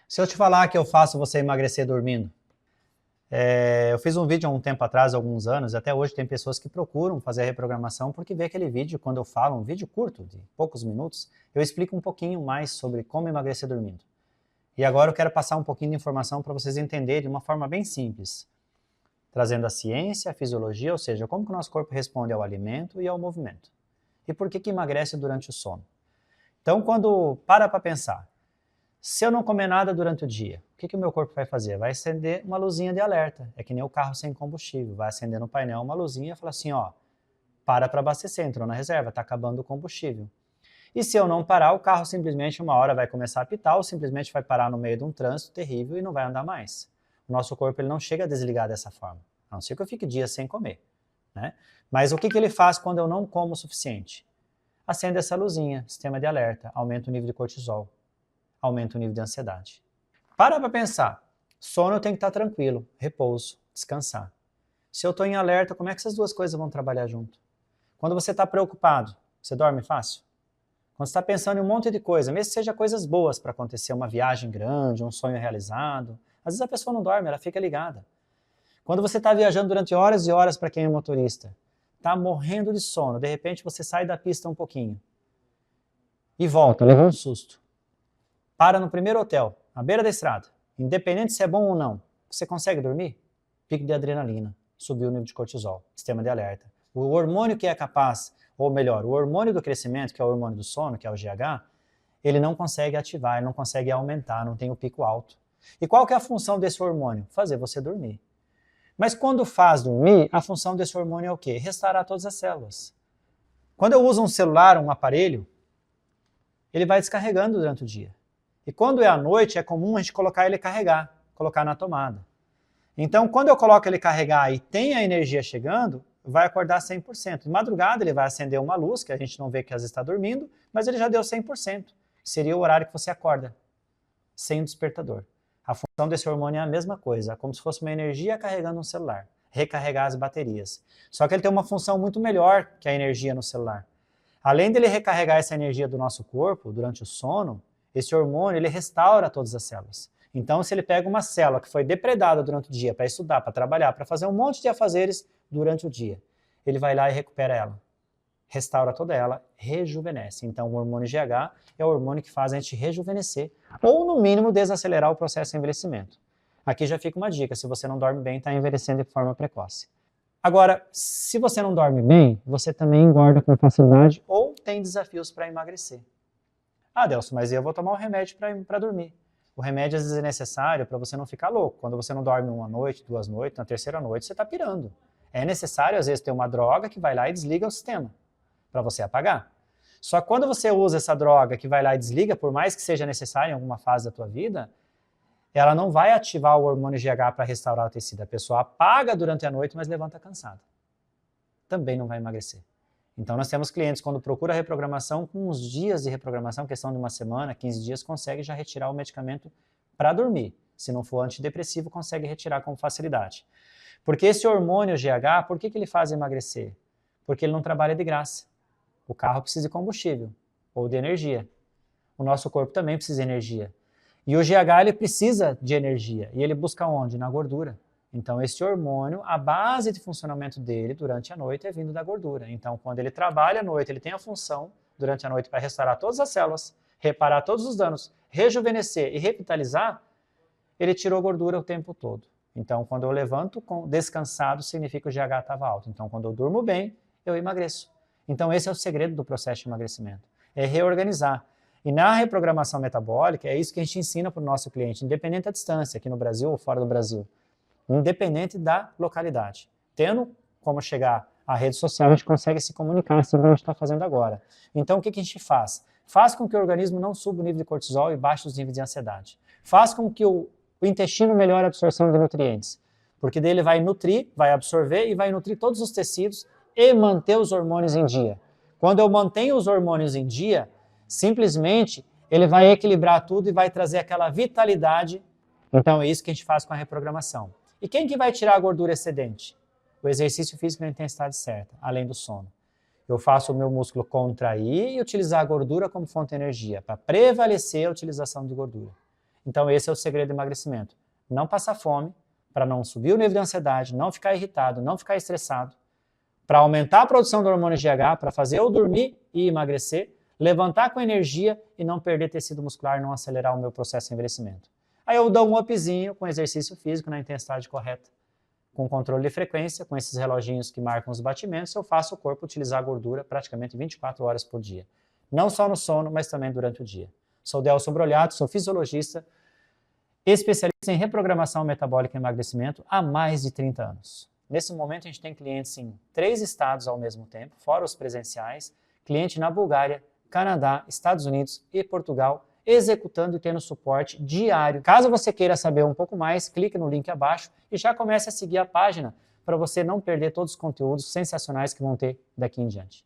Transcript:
Se eu te falar que eu faço você emagrecer dormindo, eu fiz um vídeo há um tempo atrás, alguns anos, e até hoje tem pessoas que procuram fazer a reprogramação porque vê aquele vídeo, quando eu falo, um vídeo curto, de poucos minutos, eu explico um pouquinho mais sobre como emagrecer dormindo. E agora eu quero passar um pouquinho de informação para vocês entenderem de uma forma bem simples, trazendo a ciência, a fisiologia, ou seja, como que o nosso corpo responde ao alimento e ao movimento. E por que emagrece durante o sono. Então, quando para pensar, se eu não comer nada durante o dia, o que o meu corpo vai fazer? Vai acender uma luzinha de alerta. É que nem o carro sem combustível. Vai acender no painel uma luzinha e falar assim, ó, para abastecer, entrou na reserva, está acabando o combustível. E se eu não parar, o carro simplesmente uma hora vai começar a apitar ou simplesmente vai parar no meio de um trânsito terrível e não vai andar mais. O nosso corpo ele não chega a desligar dessa forma, a não ser que eu fique dias sem comer. Né? Mas o que ele faz quando eu não como o suficiente? Acende essa luzinha, sistema de alerta, aumenta o nível de cortisol, aumenta o nível de ansiedade. Para pensar, sono tem que estar tranquilo, repouso, descansar. Se eu estou em alerta, como é que essas duas coisas vão trabalhar junto? Quando você está preocupado, você dorme fácil? Quando você está pensando em um monte de coisa, mesmo que seja coisas boas para acontecer, uma viagem grande, um sonho realizado, às vezes a pessoa não dorme, ela fica ligada. Quando você está viajando durante horas e horas para quem é motorista, está morrendo de sono, de repente você sai da pista um pouquinho e volta, levou um susto. Para no primeiro hotel, à beira da estrada, independente se é bom ou não, você consegue dormir? Pico de adrenalina, subiu o nível de cortisol, sistema de alerta. O hormônio que é capaz, ou melhor, o hormônio do crescimento, que é o hormônio do sono, que é o GH, ele não consegue ativar, ele não consegue aumentar, não tem o pico alto. E qual que é a função desse hormônio? Fazer você dormir. Mas quando faz dormir, a função desse hormônio é o quê? Restaurar todas as células. Quando eu uso um celular, um aparelho, ele vai descarregando durante o dia. E quando é à noite, é comum a gente colocar ele carregar, colocar na tomada. Então, quando eu coloco ele carregar e tem a energia chegando, vai acordar 100%. De madrugada, ele vai acender uma luz, que a gente não vê que às vezes está dormindo, mas ele já deu 100%. Seria o horário que você acorda, sem o despertador. A função desse hormônio é a mesma coisa, como se fosse uma energia carregando um celular, recarregar as baterias. Só que ele tem uma função muito melhor que a energia no celular. Além dele recarregar essa energia do nosso corpo durante o sono, esse hormônio ele restaura todas as células. Então, se ele pega uma célula que foi depredada durante o dia para estudar, para trabalhar, para fazer um monte de afazeres durante o dia, ele vai lá e recupera ela, restaura toda ela, rejuvenesce. Então, o hormônio GH é o hormônio que faz a gente rejuvenescer, ou no mínimo desacelerar o processo de envelhecimento. Aqui já fica uma dica, se você não dorme bem, está envelhecendo de forma precoce. Agora, se você não dorme bem, você também engorda com facilidade ou tem desafios para emagrecer. Ah, Delson, mas eu vou tomar um remédio para dormir. O remédio às vezes é necessário para você não ficar louco. Quando você não dorme uma noite, 2 noites, na terceira noite você está pirando. É necessário às vezes ter uma droga que vai lá e desliga o sistema, para você apagar. Só que quando você usa essa droga que vai lá e desliga, por mais que seja necessário em alguma fase da tua vida, ela não vai ativar o hormônio GH para restaurar o tecido. A pessoa apaga durante a noite, mas levanta cansada. Também não vai emagrecer. Então nós temos clientes, quando procura reprogramação, com uns dias de reprogramação, questão de uma semana, 15 dias, consegue já retirar o medicamento para dormir. Se não for antidepressivo, consegue retirar com facilidade. Porque esse hormônio GH, por que ele faz emagrecer? Porque ele não trabalha de graça. O carro precisa de combustível, ou de energia. O nosso corpo também precisa de energia. E o GH ele precisa de energia. E ele busca onde? Na gordura. Então, esse hormônio, a base de funcionamento dele durante a noite é vindo da gordura. Então, quando ele trabalha à noite, ele tem a função, durante a noite, para restaurar todas as células, reparar todos os danos, rejuvenescer e revitalizar, ele tirou gordura o tempo todo. Então, quando eu levanto descansado, significa que o GH estava alto. Então, quando eu durmo bem, eu emagreço. Então, esse é o segredo do processo de emagrecimento. É reorganizar. E na reprogramação metabólica, é isso que a gente ensina para o nosso cliente, independente da distância, aqui no Brasil ou fora do Brasil. Independente da localidade. Tendo como chegar à rede social, a gente consegue se comunicar, assim como a gente está fazendo agora. Então, o que a gente faz? Faz com que o organismo não suba o nível de cortisol e baixe os níveis de ansiedade. Faz com que o intestino melhore a absorção de nutrientes. Porque daí ele vai nutrir, vai absorver e vai nutrir todos os tecidos e manter os hormônios em dia. Quando eu mantenho os hormônios em dia, simplesmente ele vai equilibrar tudo e vai trazer aquela vitalidade. Então, é isso que a gente faz com a reprogramação. E quem que vai tirar a gordura excedente? O exercício físico na intensidade certa, além do sono. Eu faço o meu músculo contrair e utilizar a gordura como fonte de energia, para prevalecer a utilização de gordura. Então esse é o segredo do emagrecimento. Não passar fome, para não subir o nível de ansiedade, não ficar irritado, não ficar estressado, para aumentar a produção do hormônio GH, para fazer eu dormir e emagrecer, levantar com energia e não perder tecido muscular, não acelerar o meu processo de envelhecimento. Aí eu dou um upzinho com exercício físico na intensidade correta, com controle de frequência, com esses reloginhos que marcam os batimentos, eu faço o corpo utilizar a gordura praticamente 24 horas por dia. Não só no sono, mas também durante o dia. Sou Delson Broliato, sou fisiologista, especialista em reprogramação metabólica e emagrecimento há mais de 30 anos. Nesse momento, a gente tem clientes em 3 estados ao mesmo tempo, fora os presenciais, cliente na Bulgária, Canadá, Estados Unidos e Portugal, executando e tendo suporte diário. Caso você queira saber um pouco mais, clique no link abaixo e já comece a seguir a página para você não perder todos os conteúdos sensacionais que vão ter daqui em diante.